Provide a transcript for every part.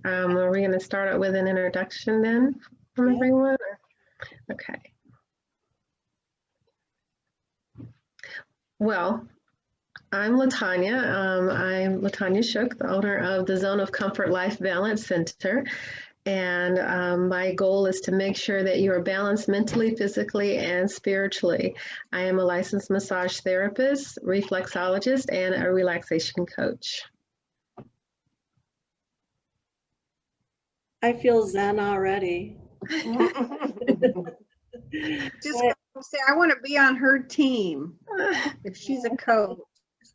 Are we going to start out with an introduction then from everyone? Okay. Well, I'm Latanya. I'm Latanya Shook, the owner of the Zone of Comfort Life Balance Center. And my goal is to make sure that you are balanced mentally, physically, and spiritually. I am a licensed massage therapist, reflexologist, and a relaxation coach. I feel zen already. Just gonna say, I want to be on her team. If she's a coach,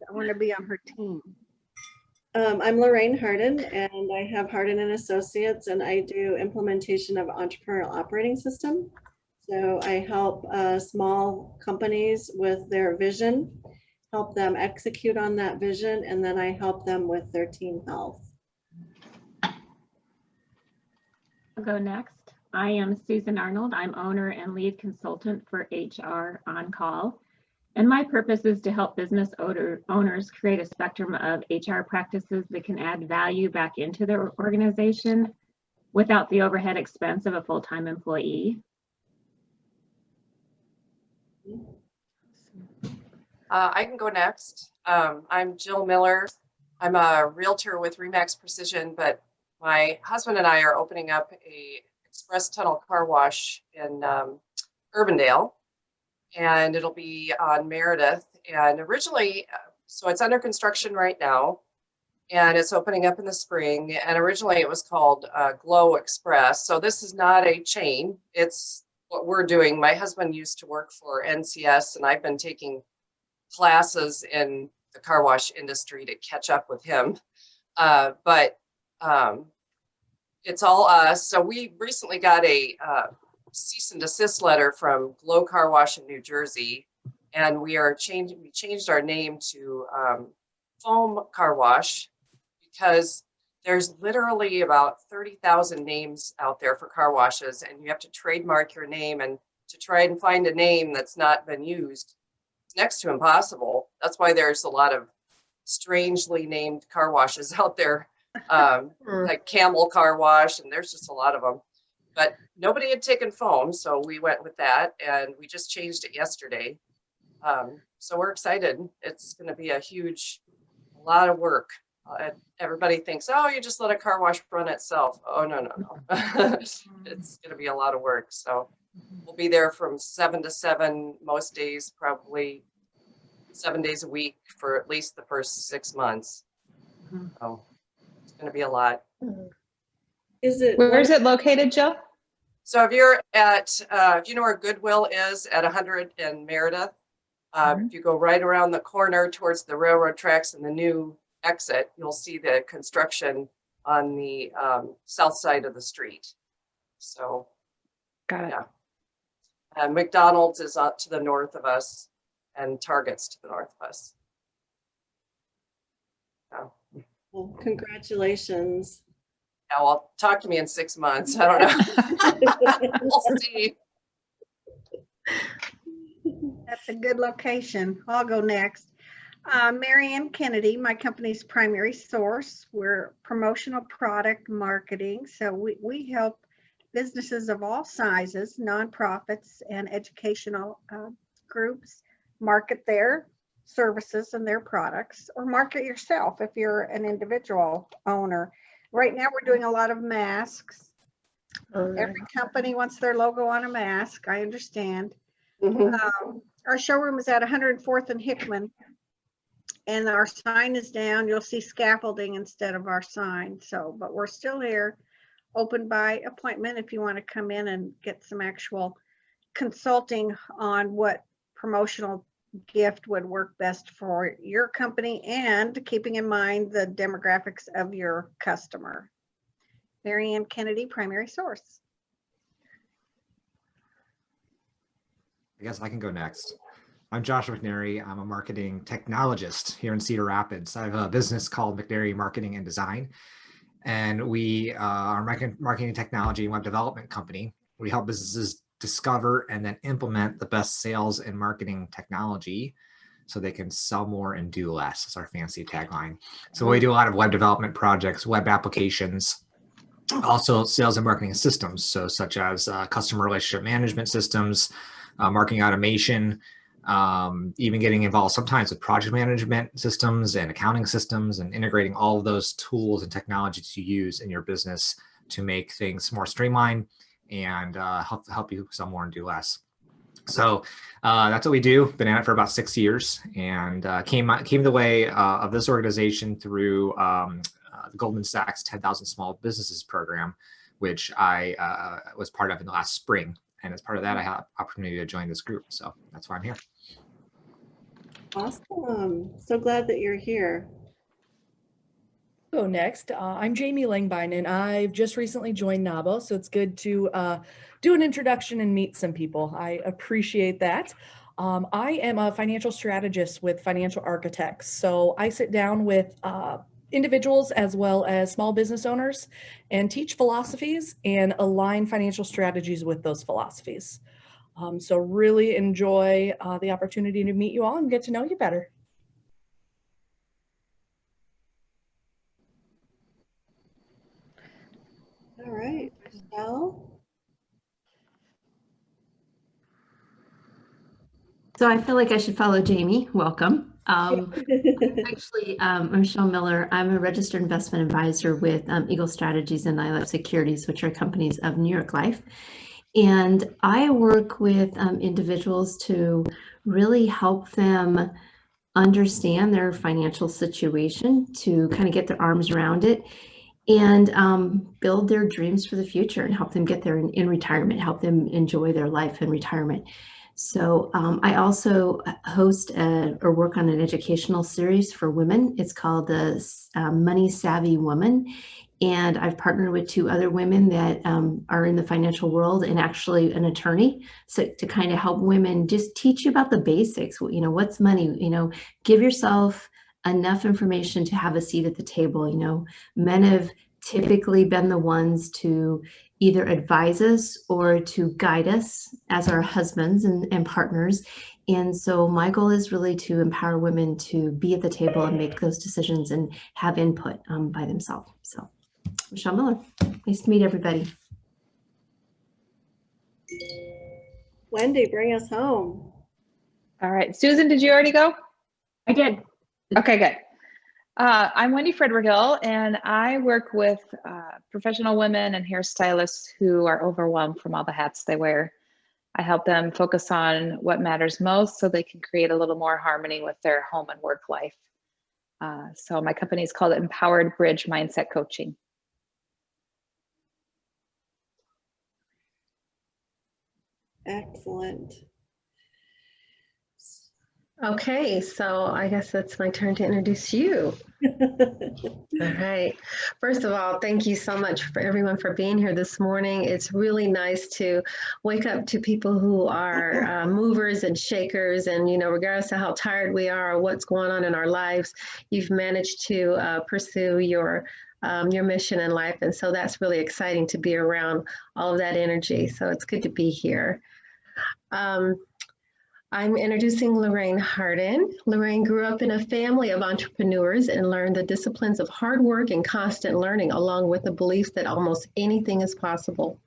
I want to be on her team. I'm Loraine Hardin, and I have Hardin and Associates, and I do implementation of entrepreneurial operating system. So I help small companies with their vision, help them execute on that vision, and then I help them with their team health. I'll go next. I am Susan Arnold. I'm owner and lead consultant for HR On Call. And my purpose is to help business owners create a spectrum of HR practices that can add value back into their organization without the overhead expense of a full-time employee. I can go next. I'm Jill Miller. I'm a realtor with Remax Precision, but my husband and I are opening up a express tunnel car wash in Urbandale, and it'll be on Meredith. And originally, so it's under construction right now, and it's opening up in the spring. And originally it was called Glow Express. So this is not a chain. It's what we're doing. My husband used to work for NCS, and I've been taking classes in the car wash industry to catch up with him. But it's all us. So we recently got a cease and desist letter from Glow Car Wash in New Jersey, and we changed our name to Foam Car Wash, because there's literally about 30,000 names out there for car washes, and you have to trademark your name, and to try and find a name that's not been used, it's next to impossible. That's why there's a lot of strangely named car washes out there, like Camel Car Wash, and there's just a lot of them. But nobody had taken foam, so we went with that, and we just changed it yesterday. So we're excited. It's going to be a lot of work. Everybody thinks, oh, you just let a car wash run itself. Oh, no. It's going to be a lot of work. So we'll be there from 7 to 7 most days, probably 7 days a week for at least the first 6 months. So it's going to be a lot. Where is it located, Jill? So if you're at, if you know where Goodwill is at 100 and Meredith, if you go right around the corner towards the railroad tracks and the new exit, you'll see the construction on the south side of the street. So, got it. Yeah. And McDonald's is up to the north of us, and Target's to the north of us. So. Well, congratulations. Yeah, well, talk to me in 6 months. I don't know. We'll see. That's a good location. I'll go next. Marianne Kennedy, my company's primary source. We're promotional product marketing. So we help businesses of all sizes, nonprofits and educational groups market their services and their products, or market yourself if you're an individual owner. Right now we're doing a lot of masks. Every company wants their logo on a mask. I understand. Our showroom is at 104th and Hickman, and our sign is down. You'll see scaffolding instead of our sign. So, but we're still here, open by appointment if you want to come in and get some actual consulting on what promotional gift would work best for your company, and keeping in mind the demographics of your customer. Marianne Kennedy, primary source. I guess I can go next. I'm Josh McNary. I'm a marketing technologist here in Cedar Rapids. I have a business called McNary Marketing and Design, and we are a marketing technology and web development company. We help businesses discover and then implement the best sales and marketing technology so they can sell more and do less. That's our fancy tagline. So we do a lot of web development projects, web applications, Also sales and marketing systems, so such as customer relationship management systems, marketing automation, even getting involved sometimes with project management systems and accounting systems, and integrating all of those tools and technologies you use in your business to make things more streamlined and help you sell more and do less. So that's what we do. Been at it for about 6 years, and came the way of this organization through the Goldman Sachs 10,000 Small Businesses program, which I was part of in the last spring. And as part of that, I had the opportunity to join this group. So that's why I'm here. Awesome. So glad that you're here. Go next. I'm Jamie Langbine, and I've just recently joined NABO, so it's good to do an introduction and meet some people. I appreciate that. I am a financial strategist with Financial Architects, so I sit down with individuals as well as small business owners and teach philosophies and align financial strategies with those philosophies. So really enjoy the opportunity to meet you all and get to know you better. All right, Michelle. So I feel like I should follow Jamie. Welcome. Actually, I'm Michelle Miller. I'm a registered investment advisor with Eagle Strategies and iLife Securities, which are companies of New York Life. And I work with individuals to really help them understand their financial situation, to kind of get their arms around it, and build their dreams for the future and help them get there in retirement, help them enjoy their life in retirement. So I also host or work on an educational series for women. It's called the Money Savvy Woman. And I've partnered with 2 other women that are in the financial world and actually an attorney, so to kind of help women just teach you about the basics. You know, what's money? You know, give yourself enough information to have a seat at the table. You know, men have typically been the ones to either advise us or to guide us as our husbands and partners. And so my goal is really to empower women to be at the table and make those decisions and have input by themselves. So Michelle Miller, nice to meet everybody. Wendy, bring us home. All right. Susan, did you already go? I did. Okay, good. I'm Wendy Frederick-Hill, and I work with professional women and hairstylists who are overwhelmed from all the hats they wear. I help them focus on what matters most so they can create a little more harmony with their home and work life. So my company is called Empowered Bridge Mindset Coaching. Excellent. Okay, so I guess it's my turn to introduce you. All right. First of all, thank you so much for everyone for being here this morning. It's really nice to wake up to people who are movers and shakers, and you know, regardless of how tired we are or what's going on in our lives, you've managed to pursue your mission in life, and so that's really exciting to be around all of that energy. So it's good to be here. I'm introducing Loraine Hardin. Loraine grew up in a family of entrepreneurs and learned the disciplines of hard work and constant learning, along with the belief that almost anything is possible.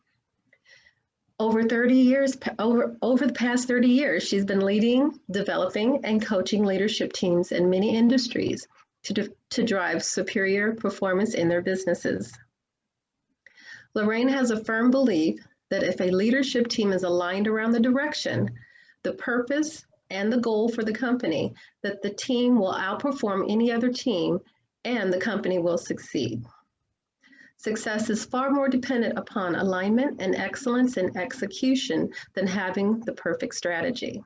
Over the past 30 years, she's been leading, developing, and coaching leadership teams in many industries to drive superior performance in their businesses. Loraine has a firm belief that if a leadership team is aligned around the direction, the purpose, and the goal for the company, that the team will outperform any other team and the company will succeed. Success is far more dependent upon alignment and excellence in execution than having the perfect strategy.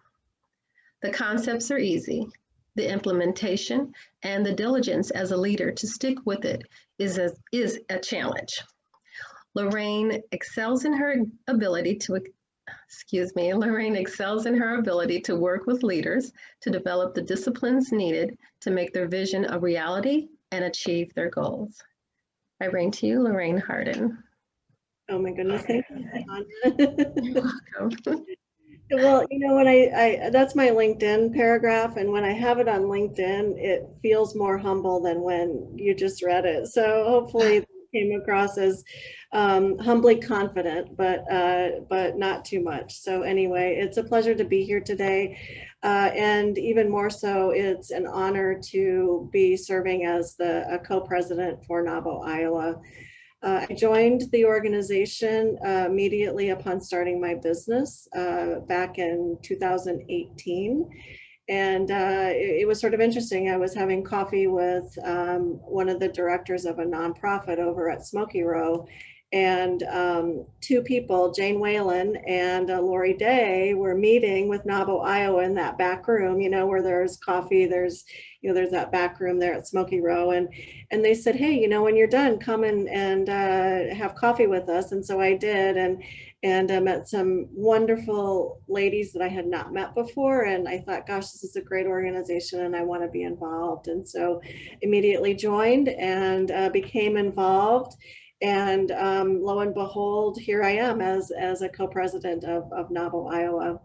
The concepts are easy. The implementation and the diligence as a leader to stick with it is a challenge. Loraine excels in her ability to work with leaders to develop the disciplines needed to make their vision a reality and achieve their goals. I bring to you Loraine Hardin. Oh my goodness, thank you. You're welcome. Well, you know, when I that's my LinkedIn paragraph, and when I have it on LinkedIn, it feels more humble than when you just read it. So hopefully came across as humbly confident, but not too much. So anyway, it's a pleasure to be here today. And even more so, it's an honor to be serving as a co-president for NAWBO Iowa. I joined the organization immediately upon starting my business back in 2018. And it was sort of interesting. I was having coffee with one of the directors of a nonprofit over at Smoky Row. And two people, Jane Whalen and Lori Day, were meeting with NAWBO Iowa in that back room, you know, where there's coffee, there's that back room there at Smoky Row. And they said, hey, when you're done, come and have coffee with us. And so I did. And I met some wonderful ladies that I had not met before. And I thought, gosh, this is a great organization and I want to be involved. And so immediately joined and became involved. And lo and behold, here I am as a co-president of NAWBO Iowa.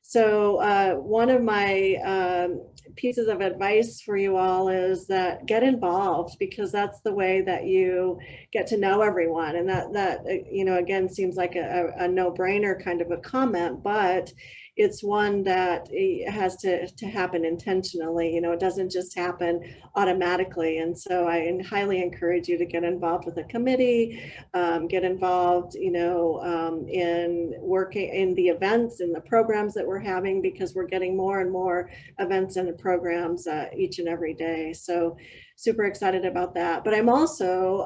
So one of my pieces of advice for you all is that get involved, because that's the way that you get to know everyone. And that again, seems like a no-brainer kind of a comment, but it's one that has to happen intentionally. It doesn't just happen automatically. And so I highly encourage you to get involved with a committee, get involved, in working in the events and the programs that we're having, because we're getting more and more events and programs each and every day. So super excited about that. But I'm also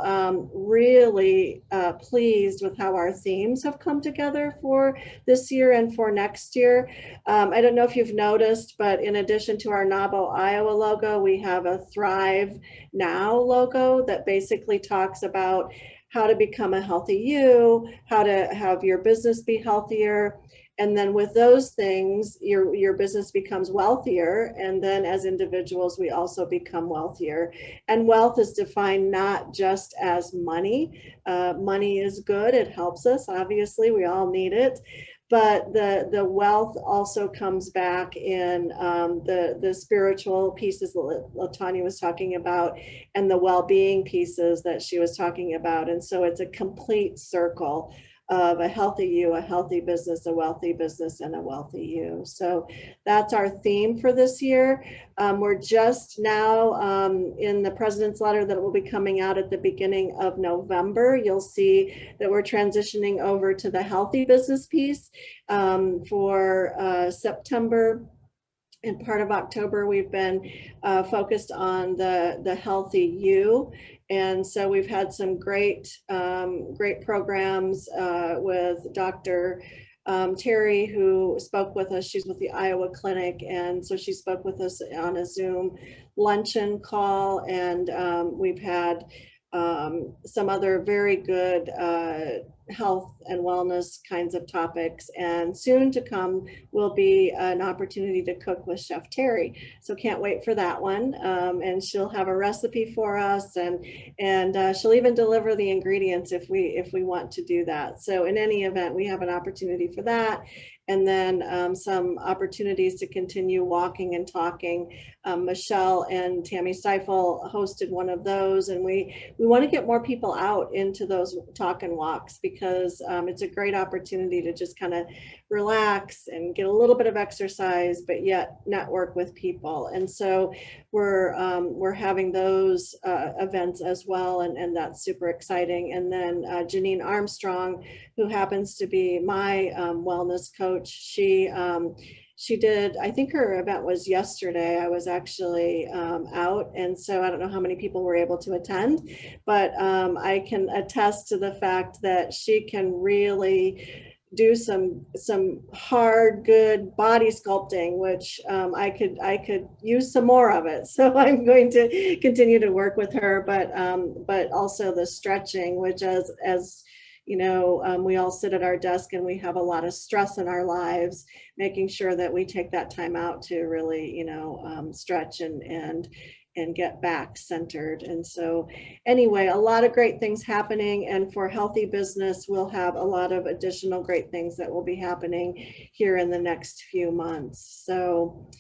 really pleased with how our themes have come together for this year and for next year. I don't know if you've noticed, but in addition to our NAWBO Iowa logo, we have a Thrive Now logo that basically talks about how to become a healthy you, how to have your business be healthier. And then with those things, your business becomes wealthier. And then as individuals, we also become wealthier. And wealth is defined not just as money. Money is good. It helps us. Obviously, we all need it. But the wealth also comes back in the spiritual pieces that LaTanya was talking about, and the well-being pieces that she was talking about. And so it's a complete circle of a healthy you, a healthy business, a wealthy business, and a wealthy you. So that's our theme for this year. We're just now in the president's letter that will be coming out at the beginning of November. You'll see that we're transitioning over to the healthy business piece for September. And part of October, we've been focused on the healthy you. And so we've had some great programs with Dr. Terry, who spoke with us. She's with the Iowa Clinic. And so she spoke with us on a Zoom luncheon call. And we've had some other very good health and wellness kinds of topics. And soon to come will be an opportunity to cook with Chef Terry. So can't wait for that one. And she'll have a recipe for us, and she'll even deliver the ingredients if we want to do that. So in any event, we have an opportunity for that. And then some opportunities to continue walking and talking. Michelle and Tammy Steifel hosted one of those, and we want to get more people out into those talk and walks, because it's a great opportunity to just kind of relax and get a little bit of exercise, but yet network with people. And so we're having those events as well, and that's super exciting. And then Janine Armstrong, who happens to be my wellness coach, she did, I think her event was yesterday. I was actually out, and so I don't know how many people were able to attend, but I can attest to the fact that she can really do some hard, good body sculpting, which I could use some more of it. So I'm going to continue to work with her, but also the stretching, which as you know, we all sit at our desk and we have a lot of stress in our lives, making sure that we take that time out to really, stretch and get back centered. And so anyway, a lot of great things happening. And for healthy business, we'll have a lot of additional great things that will be happening here in the next few months. So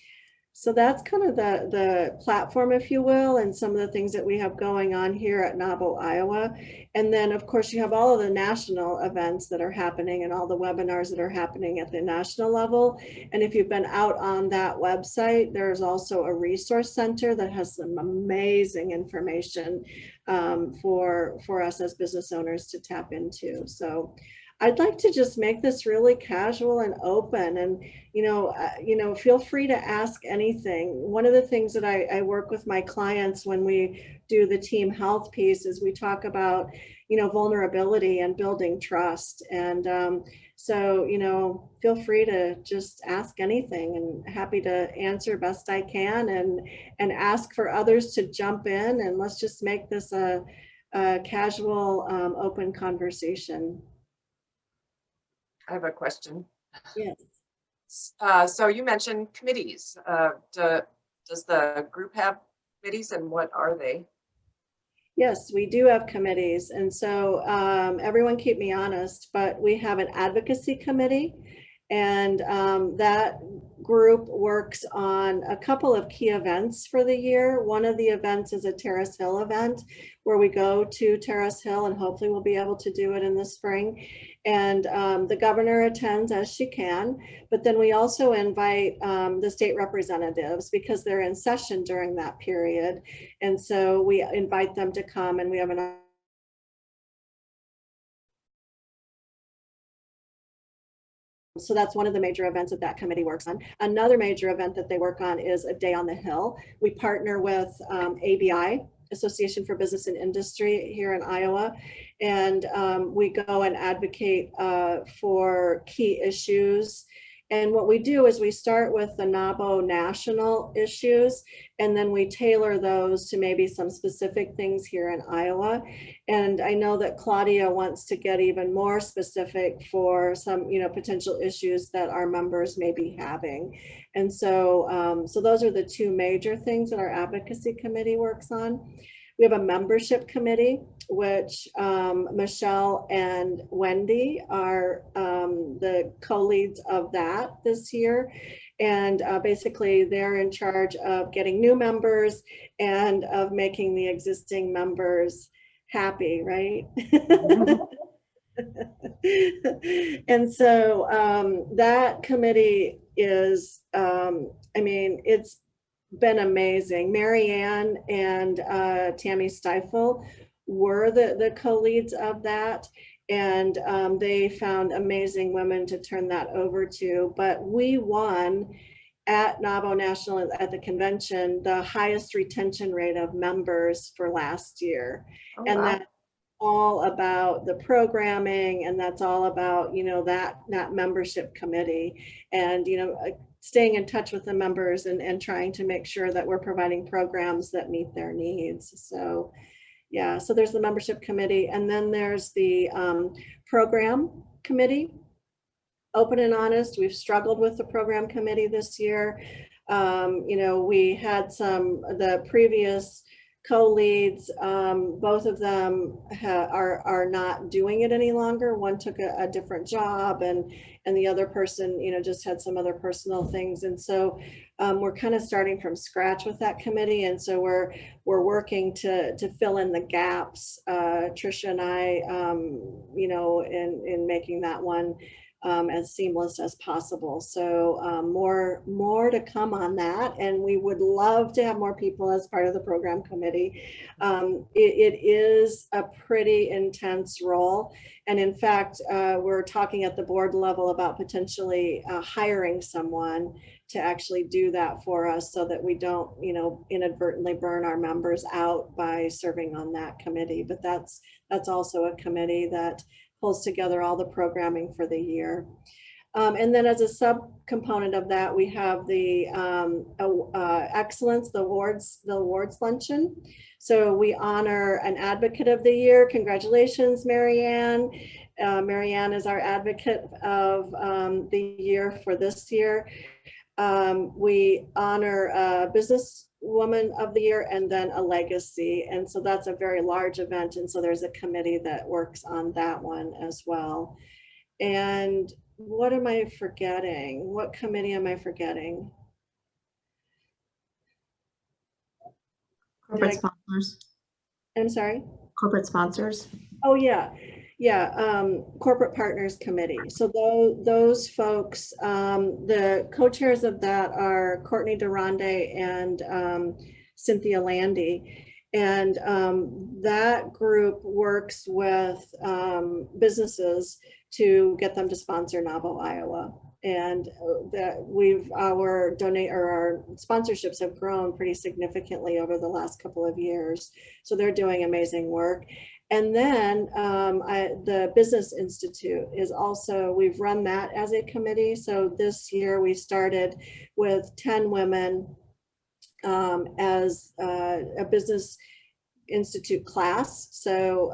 So that's kind of the platform, if you will, and some of the things that we have going on here at NABO, Iowa. And then, of course, you have all of the national events that are happening and all the webinars that are happening at the national level. And if you've been out on that website, there's also a resource center that has some amazing information for us as business owners to tap into. So I'd like to just make this really casual and open, and feel free to ask anything. One of the things that I work with my clients when we do the team health piece is we talk about vulnerability and building trust. And so feel free to just ask anything, and happy to answer best I can, and ask for others to jump in, and let's just make this a casual, open conversation. I have a question. Yes. So you mentioned committees. Does the group have committees, and what are they? Yes, we do have committees. And so everyone keep me honest, but we have an advocacy committee, and that group works on a couple of key events for the year. One of the events is a Terrace Hill event where we go to Terrace Hill, and hopefully we'll be able to do it in the spring. And the governor attends as she can, but then we also invite the state representatives because they're in session during that period. And so we invite them to come, and we have an So that's one of the major events that committee works on. Another major event that they work on is a Day on the Hill. We partner with ABI, Association for Business and Industry here in Iowa, and we go and advocate for key issues. And what we do is we start with the NABO national issues, and then we tailor those to maybe some specific things here in Iowa. And I know that Claudia wants to get even more specific for some, potential issues that our members may be having. And so, so those are the two major things that our advocacy committee works on. We have a membership committee, which Michelle and Wendy are the co-leads of that this year. And basically they're in charge of getting new members and of making the existing members happy, right? And so that committee is, it's been amazing. Mary Ann and Tammy Stifel were the co-leads of that, and they found amazing women to turn that over to. But we won at NABO National at the convention the highest retention rate of members for last year. Oh, and wow. That's all about the programming, and that's all about that membership committee, and staying in touch with the members and trying to make sure that we're providing programs that meet their needs. So yeah, so there's the membership committee, and then there's the program committee. Open and honest, we've struggled with the program committee this year. We had the previous co-leads, both of them are not doing it any longer. One took a different job, and the other person, just had some other personal things. And so we're kind of starting from scratch with that committee. And so we're working to fill in the gaps, Tricia and I, in making that one as seamless as possible. So more to come on that, and we would love to have more people as part of the program committee. It is a pretty intense role, and in fact we're talking at the board level about potentially hiring someone to actually do that for us, so that we don't inadvertently burn our members out by serving on that committee. But that's also a committee that pulls together all the programming for the year. And then as a subcomponent of that, we have the excellence, the awards luncheon. So we honor an advocate of the year. Congratulations, Marianne. Marianne is our advocate of the year for this year. We honor a business woman of the year, and then a legacy. And so that's a very large event. And so there's a committee that works on that one as well. And what am I forgetting? What committee am I forgetting? Corporate sponsors. I'm sorry? Corporate sponsors. Oh, yeah. Yeah, Corporate Partners Committee. So those folks, the co-chairs of that are Courtney Durande and Cynthia Landy. And that group works with businesses to get them to sponsor NABO Iowa. And that our sponsorships have grown pretty significantly over the last couple of years. So they're doing amazing work. And then the Business Institute is also, we've run that as a committee. So this year we started with 10 women as a Business Institute class. So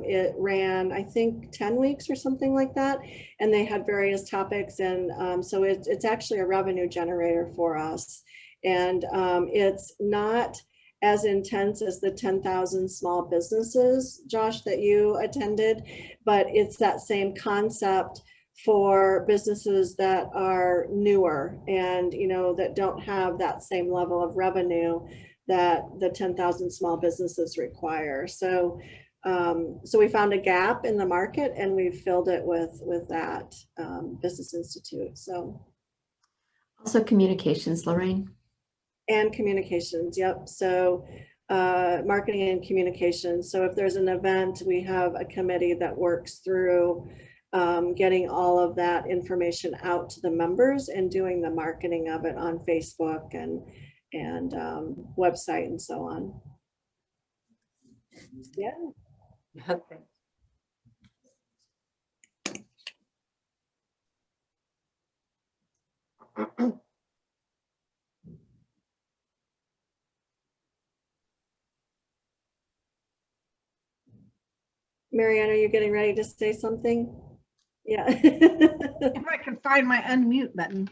it ran, I think, 10 weeks or something like that. And they had various topics. And so it's actually a revenue generator for us. And it's not as intense as the 10,000 small businesses, Josh, that you attended, but it's that same concept for businesses that are newer and, you know, that don't have that same level of revenue that the 10,000 small businesses require. So, so we found a gap in the market and we filled it with that Business Institute. So Also communications, Loraine. And communications, yep. So marketing and communications. So if there's an event, we have a committee that works through getting all of that information out to the members and doing the marketing of it on Facebook and website and so on. Yeah. Marianne, are you getting ready to say something? Yeah. If I can find my unmute button.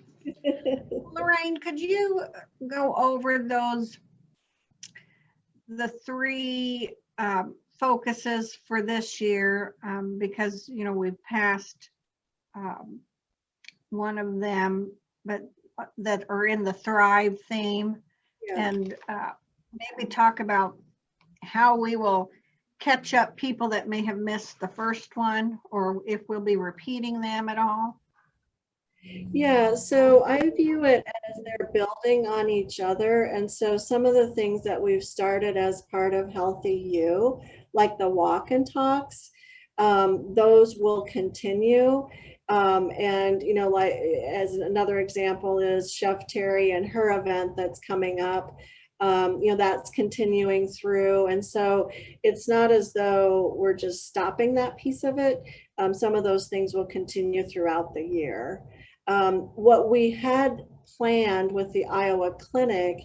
Loraine, could you go over the three focuses for this year? Because, you know, we've passed one of them, but that are in the Thrive theme. Yeah. And maybe talk about how we will catch up people that may have missed the first one, or if we'll be repeating them at all. Yeah, so I view it as they're building on each other. And so some of the things that we've started as part of Healthy You, like the walk and talks, those will continue. And, you know, like as another example is Chef Terry and her event that's coming up. You know, that's continuing through. And so it's not as though we're just stopping that piece of it. Some of those things will continue throughout the year. What we had planned with the Iowa Clinic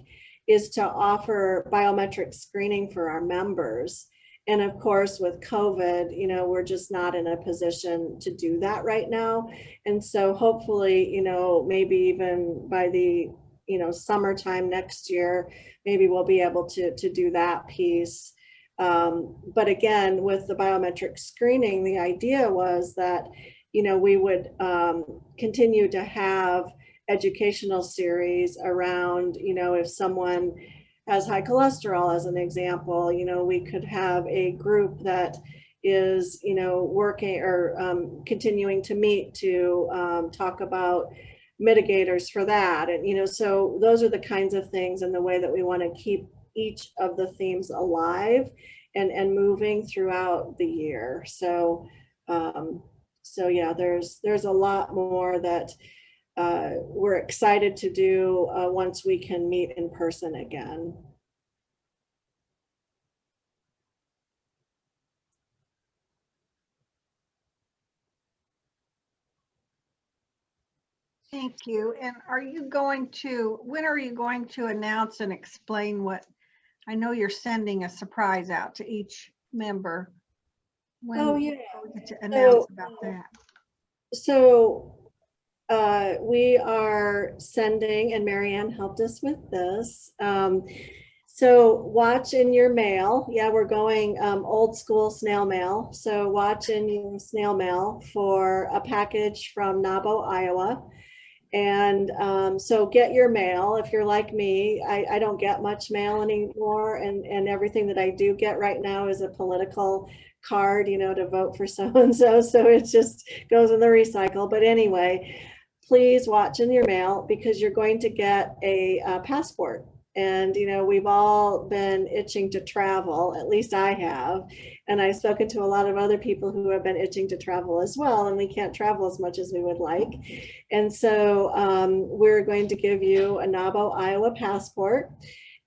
is to offer biometric screening for our members. And of course, with COVID, you know, we're just not in a position to do that right now. And so hopefully, you know, maybe even by the, you know, summertime next year, maybe we'll be able to do that piece. But again, with the biometric screening, the idea was that, you know, we would continue to have educational series around, you know, if someone has high cholesterol, as an example, you know, we could have a group that is, you know, working or continuing to meet to talk about mitigators for that. And, you know, so those are the kinds of things and the way that we want to keep each of the themes alive and moving throughout the year. So, so yeah, there's a lot more that we're excited to do once we can meet in person again. Thank you. And are you going to, when are you going to announce and explain what, I know you're sending a surprise out to each member. When Oh, yeah. are we going to announce about that? So we are sending, and Marianne helped us with this. So watch in your mail. Yeah, we're going old school snail mail. So watch in your snail mail for a package from NABO, Iowa. And so get your mail. If you're like me, I don't get much mail anymore. And everything that I do get right now is a political card, you know, to vote for so-and-so. So it just goes in the recycle. But anyway, please watch in your mail because you're going to get a passport. And, you know, we've all been itching to travel, at least I have. And I've spoken to a lot of other people who have been itching to travel as well, and we can't travel as much as we would like. And so we're going to give you a NABO Iowa passport,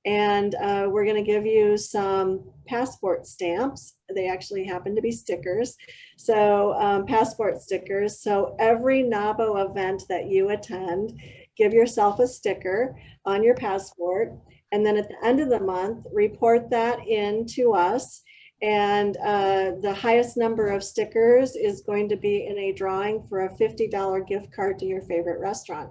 and we're going to give you some passport stamps. They actually happen to be stickers. So passport stickers. So every NABO event that you attend, give yourself a sticker on your passport. And then at the end of the month, report that in to us. And the highest number of stickers is going to be in a drawing for a $50 gift card to your favorite restaurant.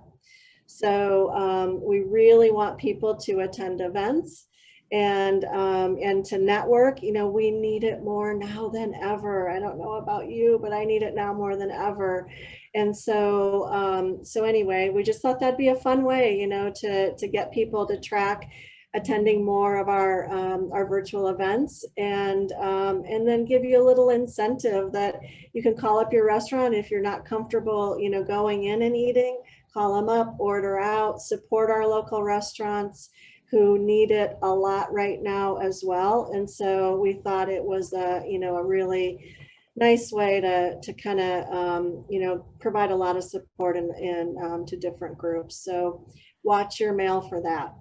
So we really want people to attend events and to network. You know, we need it more now than ever. I don't know about you, but I need it now more than ever. And so so anyway, we just thought that'd be a fun way, you know, to get people to track attending more of our virtual events, and then give you a little incentive that you can call up your restaurant if you're not comfortable, you know, going in and eating. Call them up, order out, support our local restaurants who need it a lot right now as well. And so we thought it was a, you know, a really nice way to kind of, you know, provide a lot of support in to different groups. So watch your mail for that.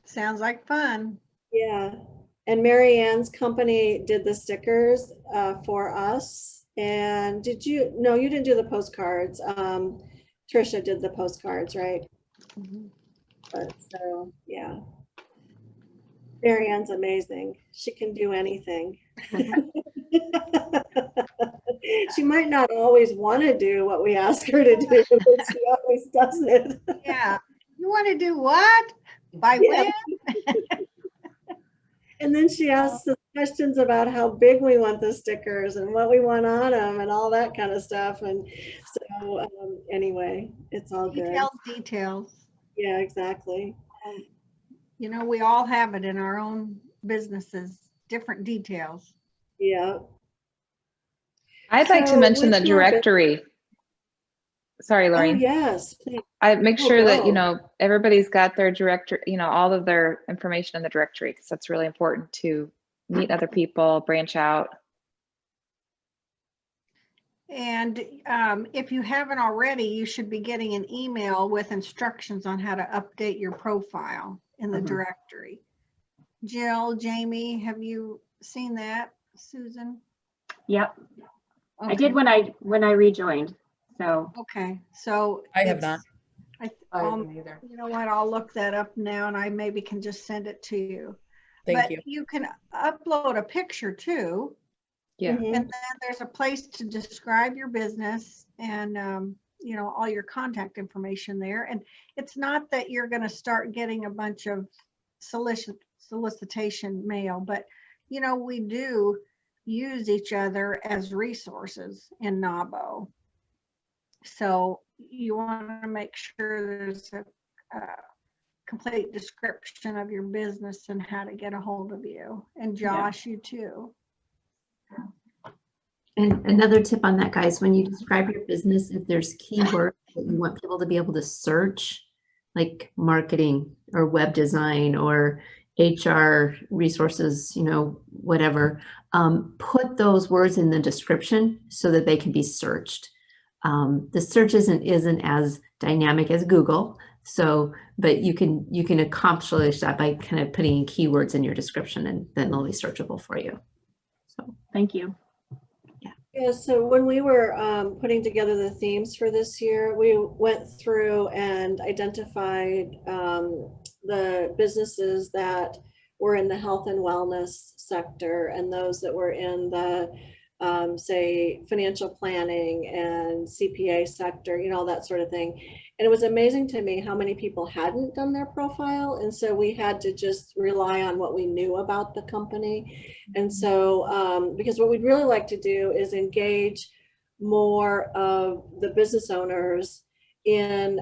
Sounds like fun. Yeah. And Mary Ann's company did the stickers for us. And did you, no, you didn't do the postcards. Trisha did the postcards, right? Mhm. But so, yeah. Mary Ann's amazing. She can do anything. She might not always want to do what we ask her to do, but she always does it. Yeah. You want to do what? By Yeah. when? And then she asks us questions about how big we want the stickers and what we want on them and all that kind of stuff. And so anyway, it's all good. Details. Yeah, exactly. You know, we all have it in our own businesses, different details. Yeah. I'd like to So mention the with your directory. Sorry, Oh, Loraine. yes, please. I make Oh, sure that, you go. know, everybody's got their directory, you know, all of their information in the directory, because that's really important to meet other people, branch out. And if you haven't already, you should be getting an email with instructions on how to update your profile in the directory. Jill, Jamie, have you seen that? Susan? Yep, Okay. I did when I rejoined. So Okay, so I have not. I haven't either. You know what? I'll look that up now, and I maybe can just send it to you. Thank you. You can upload a picture too. Yeah. Mhm. And then there's a place to describe your business and, you know, all your contact information there. And it's not that you're going to start getting a bunch of solicitation mail, but, you know, we do use each other as resources in NABO. So you want to make sure there's a complete description of your business and how to get a hold of you. And Josh, you too. And another tip on that, guys, when you describe your business, if there's keywords that you want people to be able to search, like marketing or web design or HR resources, you know, whatever, put those words in the description so that they can be searched. The search isn't as dynamic as Google, so but you can accomplish that by kind of putting in keywords in your description, and then they'll be searchable for you. So thank you. Yeah, so when we were putting together the themes for this year, we went through and identified the businesses that were in the health and wellness sector and those that were in the say financial planning and CPA sector, you know, that sort of thing. And it was amazing to me how many people hadn't done their profile. And so we had to just rely on what we knew about the company. And so, because what we'd really like to do is engage more of the business owners in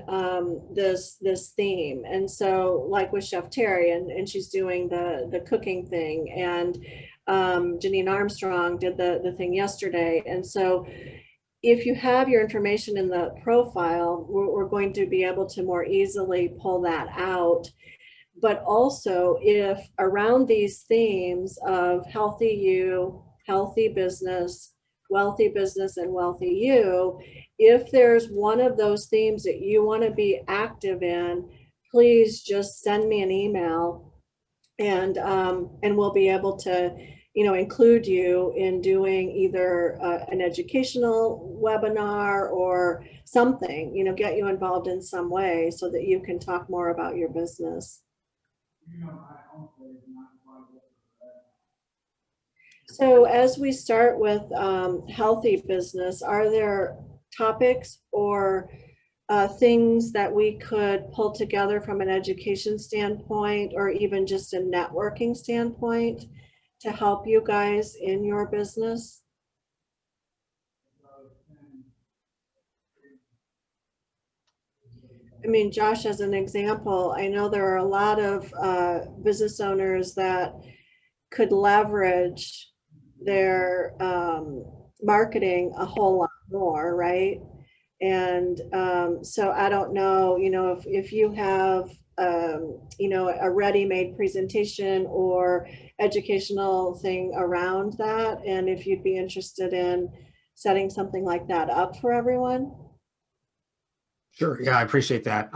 this theme. And so like with Chef Terry, and she's doing the cooking thing, and Janine Armstrong did the thing yesterday. And so if you have your information in the profile, we're going to be able to more easily pull that out. But also, if around these themes of healthy you, healthy business, and wealthy you, if there's one of those themes that you want to be active in, please just send me an email, and we'll be able to, include you in doing either an educational webinar or something, get you involved in some way so that you can talk more about your business. So as we start with healthy business, are there topics or things that we could pull together from an education standpoint, or even just a networking standpoint, to help you guys in your business? I mean, Josh, as an example, I know there are a lot of business owners that could leverage their marketing a whole lot more, right? And so I don't know, if you have, a ready-made presentation or educational thing around that, and if you'd be interested in setting something like that up for everyone. Sure. Yeah, I appreciate that.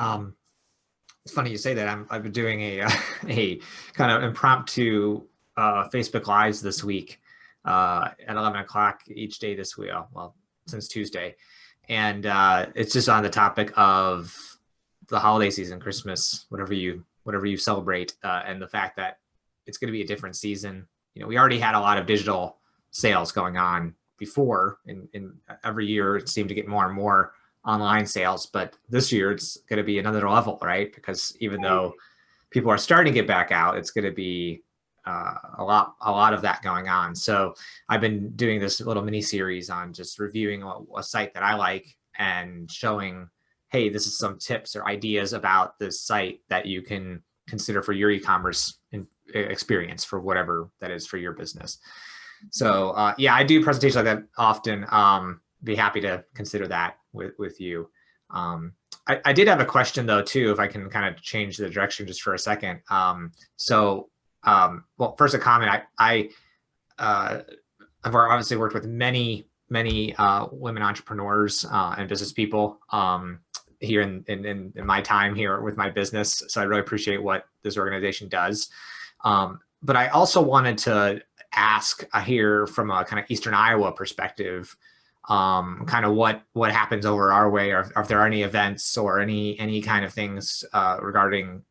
It's funny you say that. I've been doing a a kind of impromptu Facebook Lives this week at 11 o'clock each day this week. Well, since Tuesday, and it's just on the topic of the holiday season, Christmas, whatever you celebrate, and the fact that it's going to be a different season. We already had a lot of digital sales going on before, and every year it seemed to get more and more online sales, but this year it's going to be another level, right? Because even though people are starting to get back out, it's going to be a lot of that going on. So I've been doing this little mini series on just reviewing a site that I like and showing, hey, this is some tips or ideas about this site that you can consider for your e-commerce experience, for whatever that is for your business. So yeah, I do presentations like that often. Be happy to consider that with you. I did have a question though too, if I can kind of change the direction just for a second. Well, first a comment. I've obviously worked with many women entrepreneurs and business people here in my time here with my business. So I really appreciate what this organization does. But I also wanted to ask here from a kind of Eastern Iowa perspective, kind of what happens over our way, or if there are any events or any kind of things regarding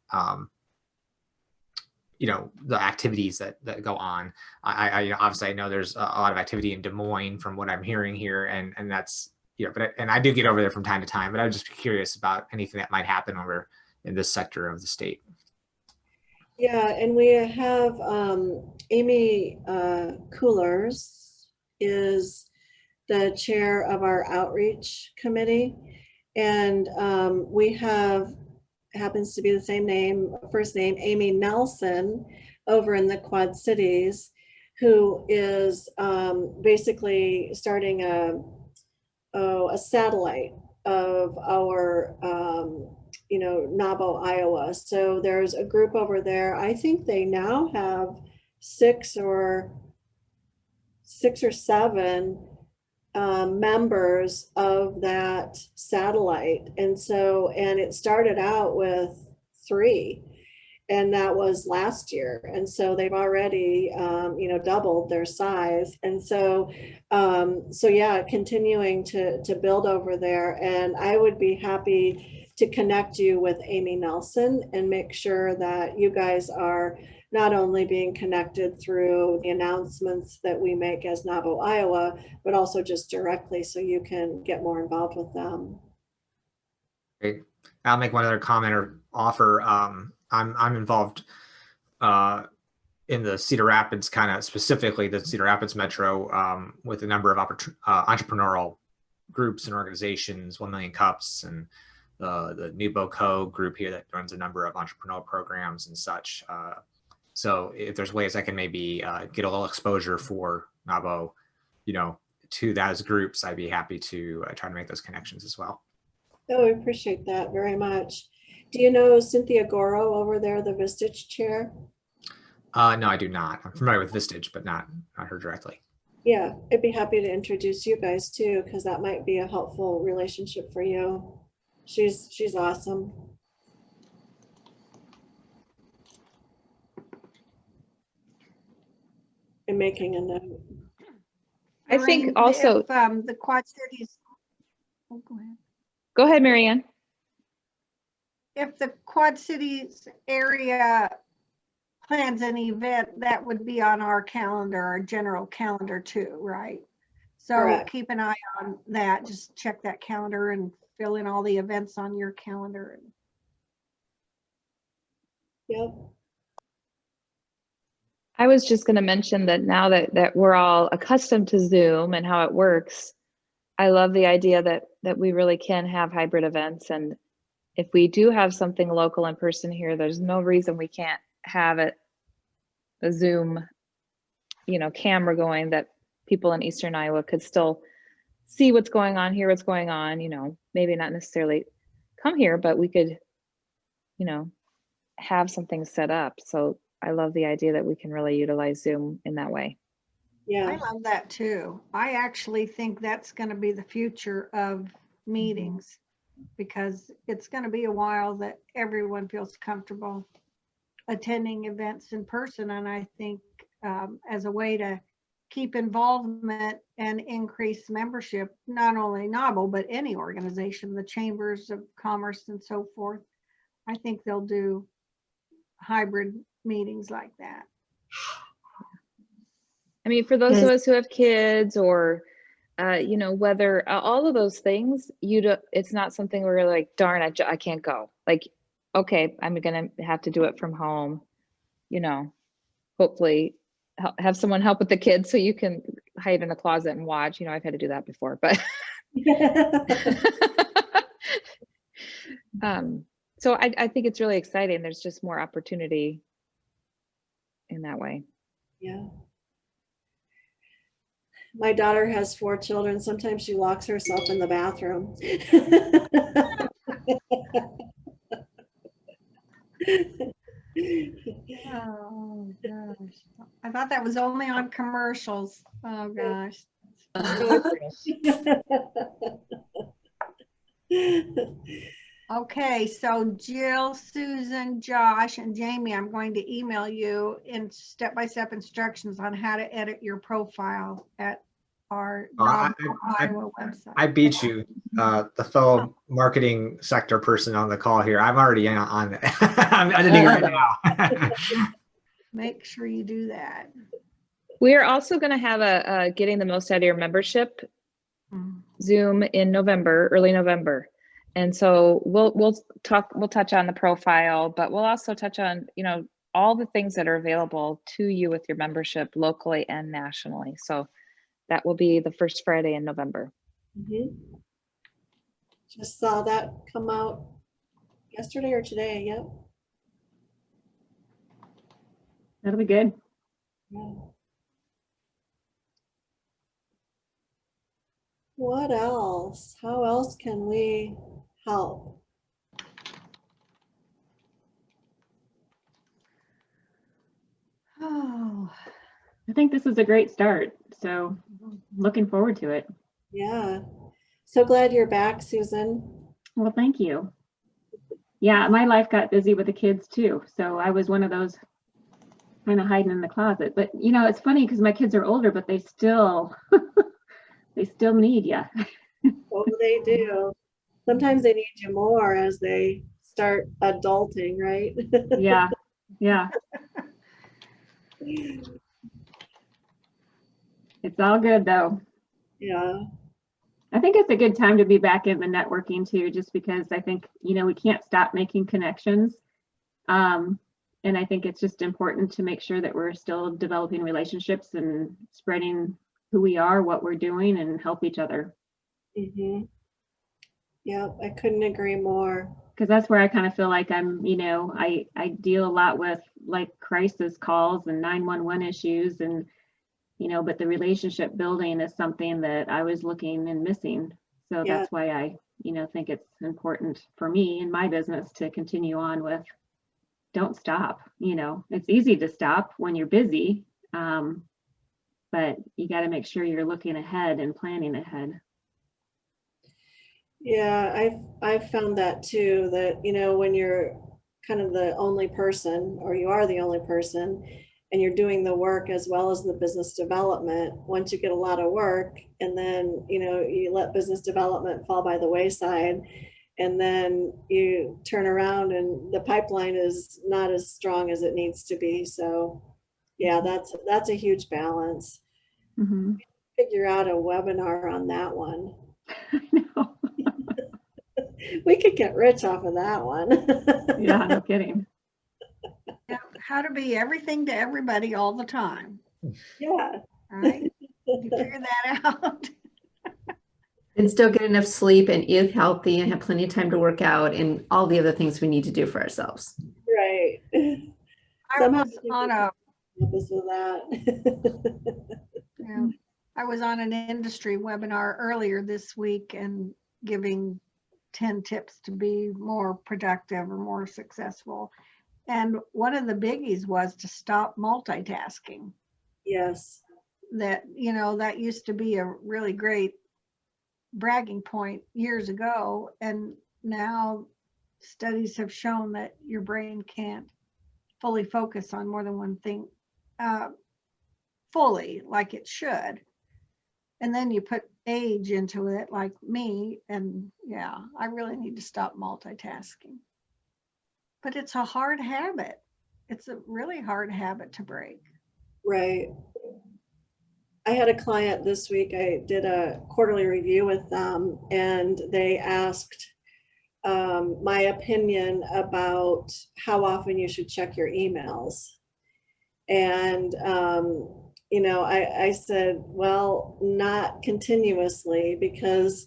the activities that go on. I obviously I know there's a lot of activity in Des Moines from what I'm hearing here, and that's but I do get over there from time to time, but I was just curious about anything that might happen over in this sector of the state. Yeah, and we have Amy Coolers is the chair of our outreach committee, and we have, happens to be the same name, first name, Amy Nelson, over in the Quad Cities, who is basically starting a satellite of our Nabo, Iowa. So there's a group over there. I think they now have six or seven members of that satellite. And it started out with 3, and that was last year. And so they've already, doubled their size. And so yeah, continuing to build over there. And I would be happy to connect you with Amy Nelson and make sure that you guys are not only being connected through the announcements that we make as Nabo, Iowa, but also just directly so you can get more involved with them. Great. I'll make one other comment or offer. I'm involved in the Cedar Rapids, kind of specifically the Cedar Rapids Metro, with a number of entrepreneurial groups and organizations, 1 Million Cups and the Nubo Co group here that runs a number of entrepreneurial programs and such. So if there's ways I can maybe get a little exposure for NABO, to those groups, I'd be happy to try to make those connections as well. Oh, I appreciate that very much. Do you know Cynthia Goro over there, the Vistage chair? No, I do not. I'm familiar with Vistage, but not her directly. Yeah, I'd be happy to introduce you guys too, because that might be a helpful relationship for you. She's awesome. I'm making a note. I think Loraine, also, if, the Quad Cities, oh, go ahead. go ahead, Marianne. If the Quad Cities area plans an event, that would be on our calendar, our general calendar too, right? So Correct. keep an eye on that. Just check that calendar and fill in all the events on your calendar. Yep. I was just going to mention that now that we're all accustomed to Zoom and how it works, I love the idea that we really can have hybrid events. And if we do have something local in person here, there's no reason we can't have a Zoom, camera going that people in Eastern Iowa could still see what's going on, hear what's going on, maybe not necessarily come here, but we could, have something set up. So I love the idea that we can really utilize Zoom in that way. Yeah. I love that too. I actually think that's going to be the future of meetings, because it's going to be a while that everyone feels comfortable attending events in person. And I think as a way to keep involvement and increase membership, not only NABO, but any organization, the chambers of commerce and so forth, I think they'll do hybrid meetings like that. I mean, for those of us who have kids or, whether all of those things, it's not something where you're like, darn, I can't go. Like, okay, I'm going to have to do it from home, hopefully have someone help with the kids so you can hide in a closet and watch. I've had to do that before, but so I think it's really exciting. There's just more opportunity in that way. Yeah. My daughter has 4 children. Sometimes she locks herself in the bathroom. Oh gosh. I thought that was only on commercials. Oh gosh. Okay, so Jill, Susan, Josh, and Jamie, I'm going to email you in step-by-step instructions on how to edit your profile at our Iowa website. I beat you, the fellow marketing sector person on the call here. I'm already on it. I'm editing right now. Make sure you do that. We're also going to have a getting the most out of your membership Zoom in November, early November. And so we'll touch on the profile, but we'll also touch on, all the things that are available to you with your membership locally and nationally. So that will be the first Friday in November. Just saw that come out yesterday or today. Yep. That'll be good. Yeah. What else? How else can we help? Oh, I think this is a great start. So looking forward to it. Yeah. So glad you're back, Susan. Well, thank you. Yeah, my life got busy with the kids too. So I was one of those kind of hiding in the closet. But it's funny because my kids are older, but they still they still need you. Oh, they do. Sometimes they need you more as they start adulting, right? Yeah. Yeah. It's all good though. Yeah. I think it's a good time to be back in the networking too, just because I think, we can't stop making connections. And I think it's just important to make sure that we're still developing relationships and spreading who we are, what we're doing, and help each other. Mm-hmm. Yep, I couldn't agree more. Because that's where I kind of feel like I'm, I deal a lot with like crisis calls and 911 issues and, but the relationship building is something that I was looking and missing. So Yeah. that's why I, think it's important for me in my business to continue on with don't stop. It's easy to stop when you're busy, but you got to make sure you're looking ahead and planning ahead. Yeah, I've found that too, that, when you're kind of the only person, or you are the only person, and you're doing the work as well as the business development, once you get a lot of work and then, you let business development fall by the wayside, and then you turn around and the pipeline is not as strong as it needs to be. So yeah, that's a huge balance. Mm-hmm. Figure out a webinar on that one. I know. We could get rich off of that one. Yeah, no kidding. Yeah, how to be everything to everybody all the time. Yeah. All right. You figure that out. And still get enough sleep and eat healthy and have plenty of time to work out and all the other things we need to do for ourselves. Right. I was on a I was on an industry webinar earlier this week and giving 10 tips to be more productive or more successful. And one of the biggies was to stop multitasking. Yes. That, that used to be a really great bragging point years ago. And now studies have shown that your brain can't fully focus on more than one thing fully like it should. And then you put age into it like me, and yeah, I really need to stop multitasking. But it's a hard habit. It's a really hard habit to break. Right. I had a client this week, I did a quarterly review with them, and they asked my opinion about how often you should check your emails. And, I said, well, not continuously, because,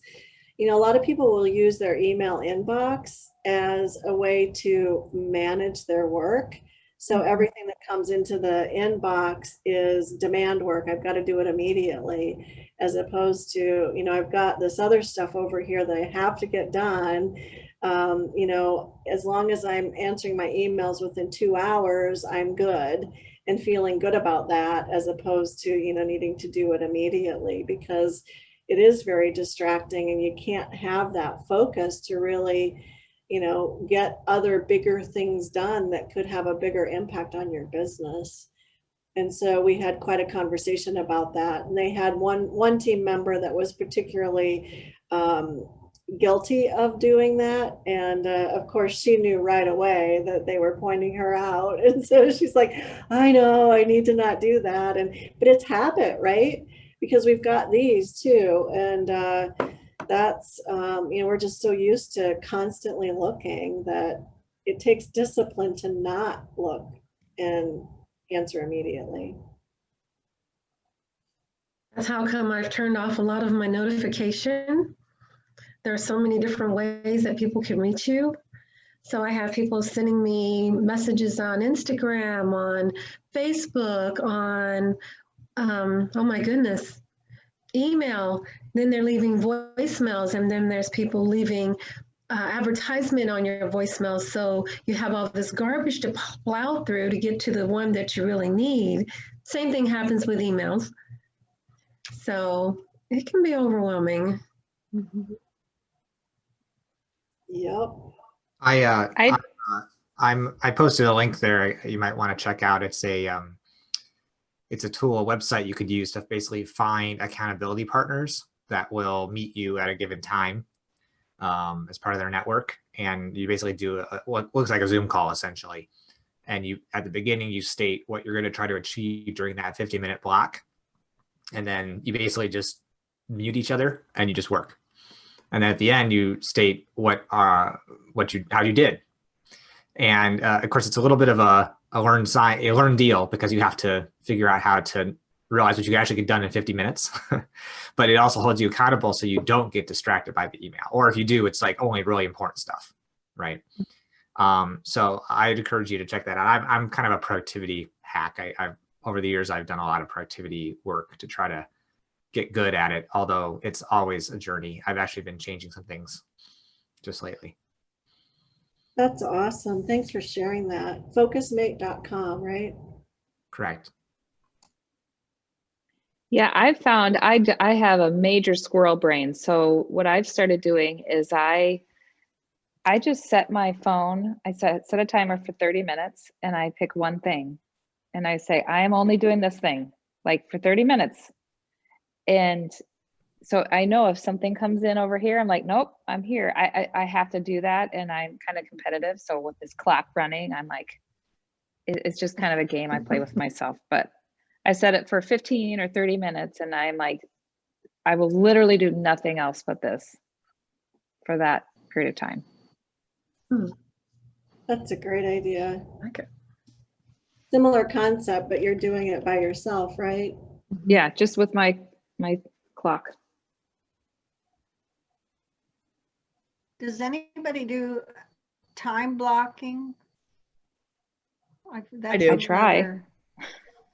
a lot of people will use their email inbox as a way to manage their work. So everything that comes into the inbox is demand work. I've got to do it immediately, as opposed to, I've got this other stuff over here that I have to get done. As long as I'm answering my emails within 2 hours, I'm good, and feeling good about that, as opposed to, needing to do it immediately, because it is very distracting and you can't have that focus to really, get other bigger things done that could have a bigger impact on your business. And so we had quite a conversation about that. And they had one team member that was particularly guilty of doing that. And of course, she knew right away that they were pointing her out. And so she's like, I know I need to not do that. But it's habit, right? Because we've got these too. And that's, we're just so used to constantly looking that it takes discipline to not look and answer immediately. That's how come I've turned off a lot of my notification. There are so many different ways that people can reach you. So I have people sending me messages on Instagram, on Facebook, on, oh my goodness, email. Then they're leaving voicemails, and then there's people leaving advertisement on your voicemail. So you have all this garbage to plow through to get to the one that you really need. Same thing happens with emails. So it can be overwhelming. Mm-hmm. Yep. I posted a link there. You might want to check out. It's a tool, a website you could use to basically find accountability partners that will meet you at a given time as part of their network. And you basically do what looks like a Zoom call essentially. And you, at the beginning, you state what you're going to try to achieve during that 50-minute block. And then you basically just mute each other and you just work. And at the end, you state how you did. And of course, it's a little bit of a learned deal, because you have to figure out how to realize what you can actually get done in 50 minutes. But it also holds you accountable so you don't get distracted by the email. Or if you do, it's like only really important stuff, right? So I'd encourage you to check that out. I'm kind of a productivity hack. I've over the years, I've done a lot of productivity work to try to get good at it, although it's always a journey. I've actually been changing some things just lately. That's awesome. Thanks for sharing that. Focusmate.com, right? Correct. Yeah, I've found I have a major squirrel brain. So what I've started doing is I just set my phone, I set a timer for 30 minutes and I pick one thing. And I say, I am only doing this thing like for 30 minutes. And so I know if something comes in over here, I'm like, nope, I'm here. I have to do that. And I'm kind of competitive. So with this clock running, I'm like, it's just kind of a game I play with myself. But I set it for 15 or 30 minutes and I'm like, I will literally do nothing else but this for that period of time. That's a great idea. Okay. Similar concept, but you're doing it by yourself, right? Yeah, just with my clock. Does anybody do time blocking? That's do. I try. another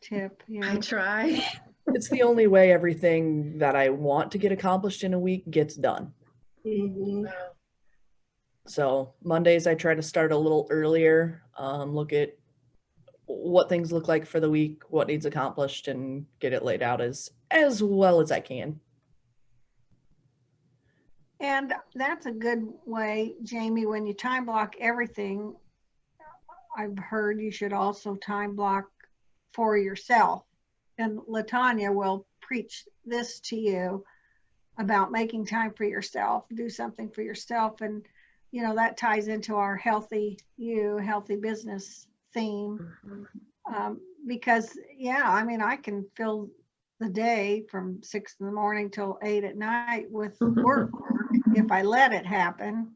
Tip, yeah. I try. It's the only way everything that I want to get accomplished in a week gets done. Mhm. So Mondays, I try to start a little earlier, look at what things look like for the week, what needs accomplished, and get it laid out as well as I can. And that's a good way, Jamie, when you time block everything, I've heard you should also time block for yourself. And LaTanya will preach this to you about making time for yourself, do something for yourself. And, you know, that ties into our healthy business theme. Because, yeah, I mean, I can fill the day from 6 in the morning till 8 at night with work if I let it happen.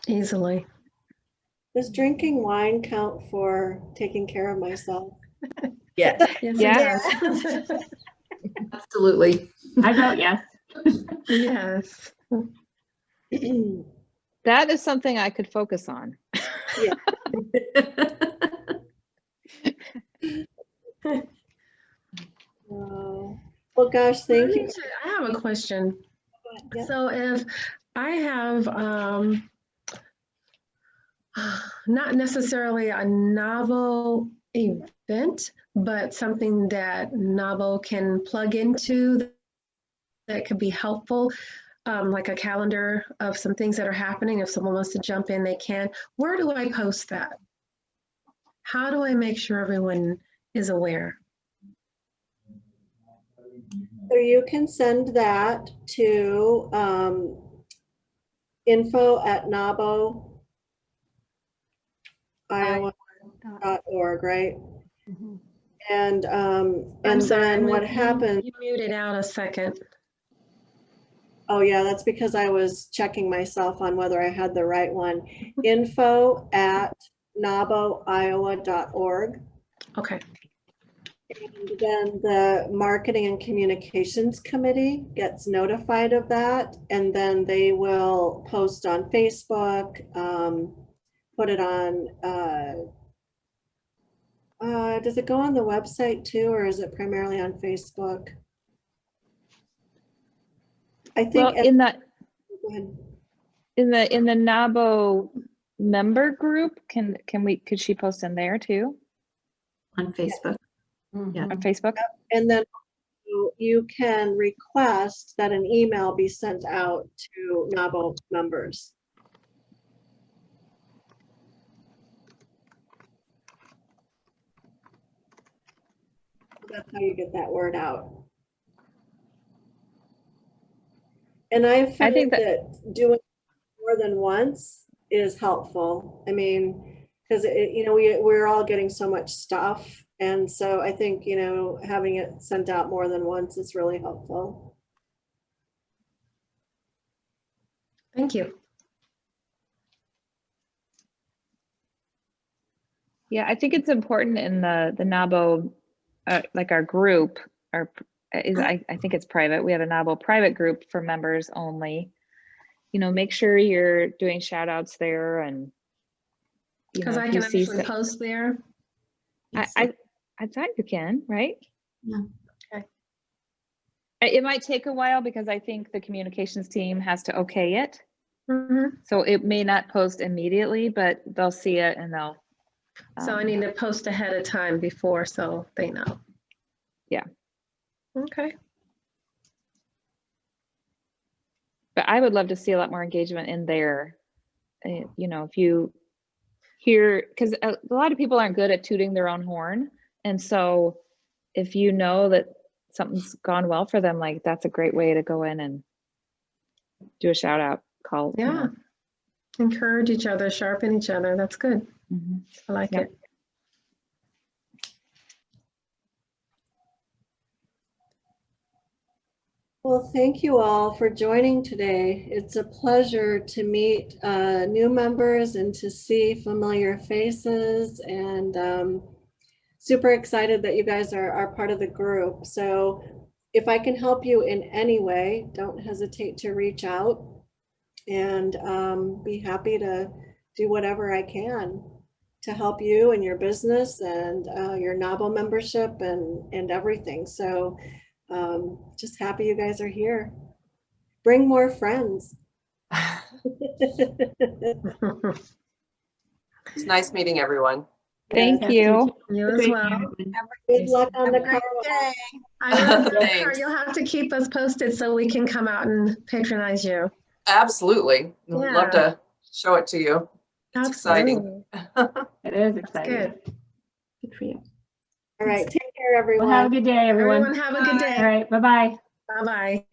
Easily. Does drinking wine count for taking care of myself? Yes. Yes, Yeah. it does. Absolutely. I vote yes. Yes. That is something I could focus on. Well, gosh, thank you. I have a question. Yeah. So if I have not necessarily a novel event, but something that novel can plug into that could be helpful, like a calendar of some things that are happening. If someone wants to jump in, they can. Where do I post that? How do I make sure everyone is aware? So you can send that to info@naboiowa.org, right? Mhm. And I'm sorry, then what happens? You muted out a second. Oh yeah, that's because I was checking myself on whether I had the right one. info@naboiowa.org. Okay. And then the Marketing and Communications Committee gets notified of that, and then they will post on Facebook, put it on, does it go on the website too, or is it primarily on Facebook? I think. Well, Go ahead. in the NABO member group, could she post in there too? On Facebook. Yeah. On Facebook? And then you can request that an email be sent out to NABO members. That's how you get that word out. And I think that doing more than once is helpful. I mean, because you know, we're all getting so much stuff. And so I think, you know, having it sent out more than once is really helpful. Thank you. Yeah, I think it's important in the NABO, like our group, I think it's private. We have a NABO private group for members only. Make sure you're doing shout outs there, and Because I if can you see actually post there. I thought you can, right? Yeah. Okay. It might take a while because I think the communications team has to okay it. Mhm. So it may not post immediately, but they'll see it and they'll. So I need to post ahead of time before so they know. Yeah. Okay. But I would love to see a lot more engagement in there. If you hear, because a lot of people aren't good at tooting their own horn. And so if you know that something's gone well for them, like that's a great way to go in and do a shout out call. Yeah. Encourage each other, sharpen each other. That's good. Mhm. I like Yep. it. Well, thank you all for joining today. It's a pleasure to meet new members and to see familiar faces, and super excited that you guys are part of the group. So if I can help you in any way, don't hesitate to reach out, and be happy to do whatever I can to help you and your business and your NABO membership and everything. So just happy you guys are here. Bring more friends. It's nice meeting everyone. Thank Yes. you. You as Great, well. everyone. Good luck on the Have a great car day. I love that car. Thanks. You'll have to keep us posted so we can come out and patronize you. Absolutely. We'd love to show it to you. It's exciting. Absolutely. It is That's exciting. good. Good for you. All right, take care, Well, have a everyone. good day, everyone. Everyone have a good day. All right, bye-bye. Bye-bye.